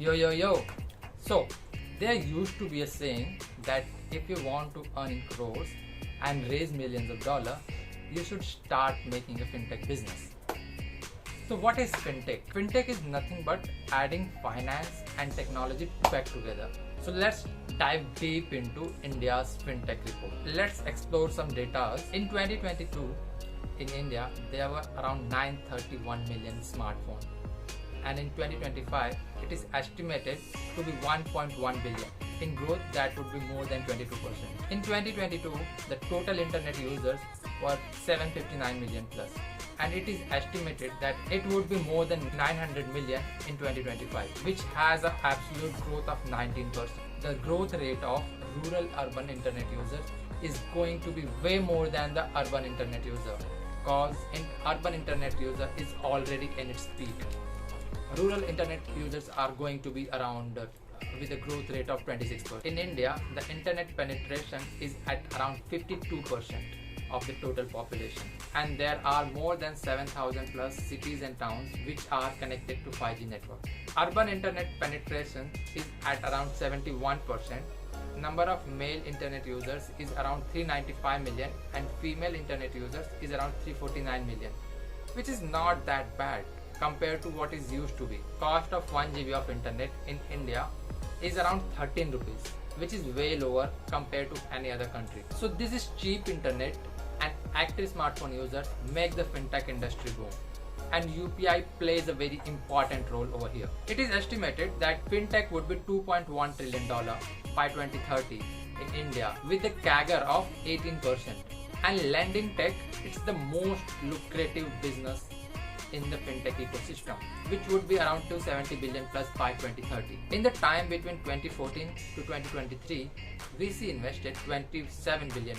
Yo, yo, yo. So, there used to be a saying that if you want to earn in crores and raise millions of dollars, you should start making a fintech business. So, what is fintech? Fintech is nothing but adding finance and technology back together. So, let's dive deep into India's fintech report. Let's explore some data. In 2022, in India, there were around 931 million smartphones. And in 2025, it is estimated to be 1.1 billion. In growth, that would be more than 22%. In 2022, the total internet users were 759 million plus, and it is estimated that it would be more than 900 million in 2025, which has an absolute growth of 19%. The growth rate of rural-urban internet users is going to be way more than the urban internet user, because urban internet user is already in its peak. Rural internet users are going to be around with a growth rate of 26%. In India, the internet penetration is at around 52% of the total population, and there are more than 7,000 plus cities and towns which are connected to 5G network. Urban internet penetration is at around 71%. Number of male internet users is around 395 million and female internet users is around 349 million, which is not that bad compared to what is used to be. Cost of 1 GB of internet in India is around 13 rupees, which is way lower compared to any other country. So this is cheap internet, and active smartphone users make the fintech industry boom. And UPI plays a very important role over here. It is estimated that fintech would be $2.1 trillion by 2030 in India with a CAGR of 18%. And lending tech, it's the most lucrative business in the fintech ecosystem, which would be around 270 billion plus by 2030. In the time between 2014 to 2023, VC invested $27 billion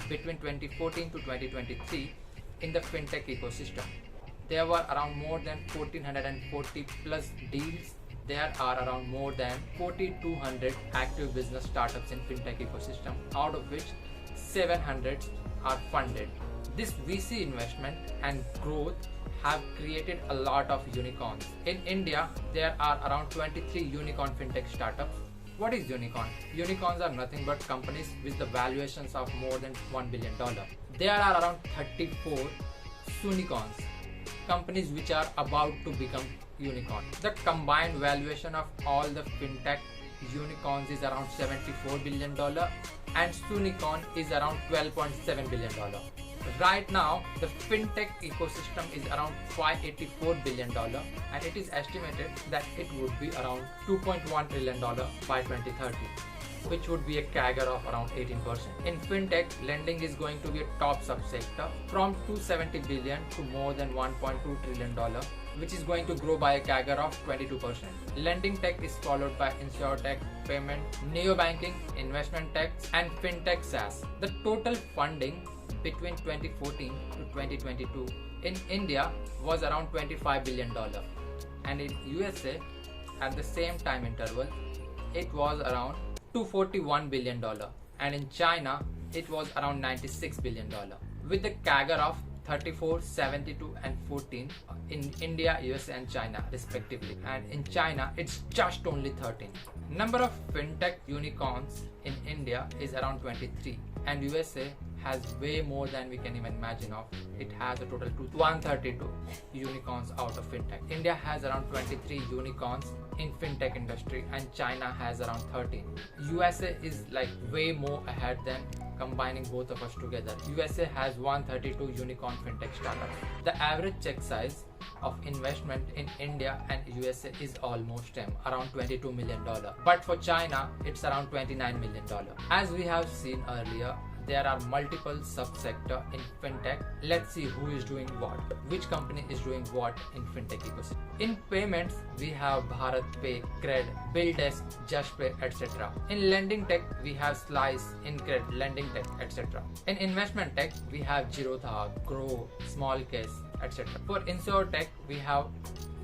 between 2014 to 2023 in the fintech ecosystem. There were around more than 1440 plus deals. There are around more than 4,200 active business startups in fintech ecosystem, out of which 700 are funded. This VC investment and growth have created a lot of unicorns. In India, there are around 23 unicorn fintech startups. What is unicorn? Unicorns are nothing but companies with the valuations of more than $1 billion. There are around 34 unicorns, companies which are about to become unicorn. The combined valuation of all the fintech unicorns is around $74 billion and Sunicorn is around $12.7 billion. Right now, the fintech ecosystem is around $584 billion and it is estimated that it would be around $2.1 trillion by 2030, which would be a CAGR of around 18%. In fintech, lending is going to be a top subsector from $270 billion to more than $1.2 trillion, which is going to grow by a CAGR of 22%. Lending tech is followed by insurtech, payment, neobanking, investment tech, and fintech SaaS. The total funding between 2014 to 2022 in India was around $25 billion, and in USA at the same time interval it was around $241 billion, and in China it was around $96 billion, with the CAGR of 34, 72 and 14 in India, USA and China respectively, and in China it's just only 13. Number of fintech unicorns in India is around 23 and USA has way more than we can even imagine of. It has a total to 132 unicorns out of fintech. India has around 23 unicorns in fintech industry and China has around 13. USA is like way more ahead than combining both of us together. USA has 132 unicorn fintech startups. The average check size of investment in India and USA is almost around $22 million. But for China, it's around $29 million. As we have seen earlier, there are multiple subsector in fintech. Let's see who is doing what, which company is doing what in fintech ecosystem. In payments, we have Bharat Pay, Cred, BillDesk, JustPay, etc. In lending tech, we have Slice, Incred, Lending Tech, etc. In investment tech, we have Jirotha, Grow, Smallcase, etc. For insurtech, we have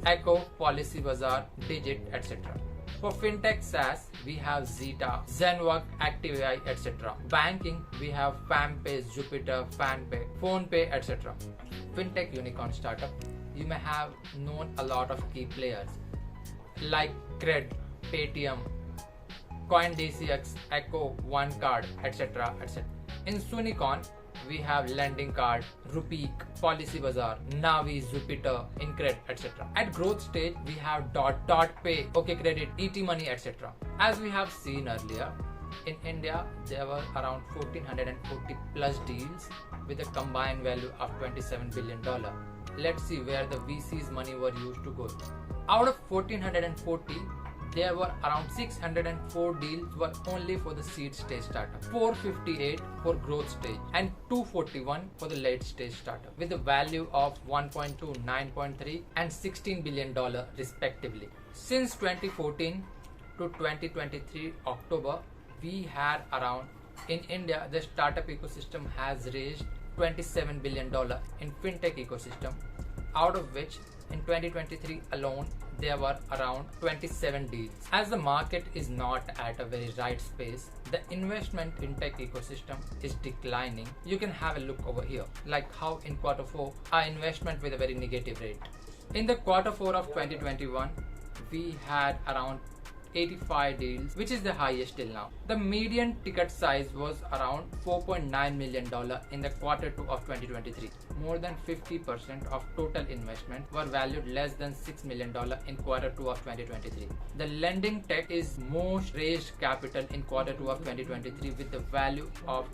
Echo, Policybazaar, Digit, etc. For fintech SaaS, we have Zeta, Zenwork, ActiveAI, etc. Banking, we have FamPay, Jupiter, FanPay, PhonePay, etc. Fintech unicorn startup, you may have known a lot of key players like Cred, Paytm, CoinDCX, Echo, OneCard, etc. etc. In Sunicon, we have Lending Card, Rupeek, Policy Bazaar, Navi, Jupiter, Incred, etc. At growth stage, we have Dot Pay, OK Credit, ET Money, etc. As we have seen earlier, in India, there were around 1440 plus deals with a combined value of $27 billion. Let's see where the VC's money were used to go. Out of 1440, there were around 604 deals were only for the seed stage startup, 458 for growth stage, and 241 for the late stage startup, with a value of 1.2, 9.3, and $16 billion respectively. Since 2014 to 2023 October, we had around, in India, the startup ecosystem has raised $27 billion in Fintech ecosystem, out of which in 2023 alone, there were around 27 deals. As the market is not at a very right space, the investment in tech ecosystem is declining. You can have a look over here, like how in quarter 4, our investment with a very negative rate. In the quarter 4 of 2021, we had around 85 deals, which is the highest till now. The median ticket size was around $4.9 million in the quarter 2 of 2023. More than 50% of total investment were valued less than $6 million in quarter 2 of 2023. The lending tech is most raised capital in quarter 2 of 2023 with the value of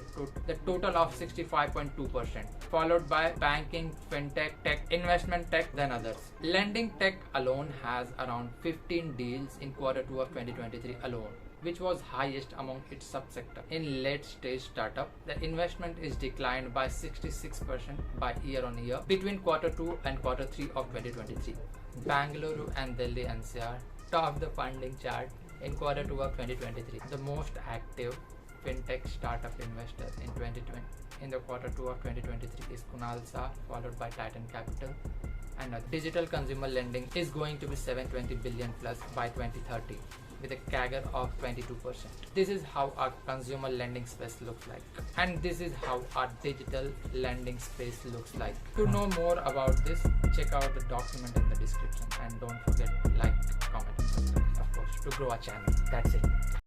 the total of 65.2%, followed by banking, fintech, tech, investment tech, then others. Lending tech alone has around 15 deals in quarter 2 of 2023 alone, which was highest among its subsector. In late stage startup, the investment is declined by 66% by year on year between quarter 2 and quarter 3 of 2023. Bangalore and Delhi NCR top the funding chart in quarter 2 of 2023. The most active fintech startup investor in 2020 in the quarter 2 of 2023 is Kunal Shah, followed by Titan Capital. And digital consumer lending is going to be 720 billion plus by 2030 with a CAGR of 22%. This is how our consumer lending space looks like, and this is how our digital lending space looks like. To know more about this, check out the document in the description, and don't forget to like, comment, and subscribe, of course, to grow our channel. That's it.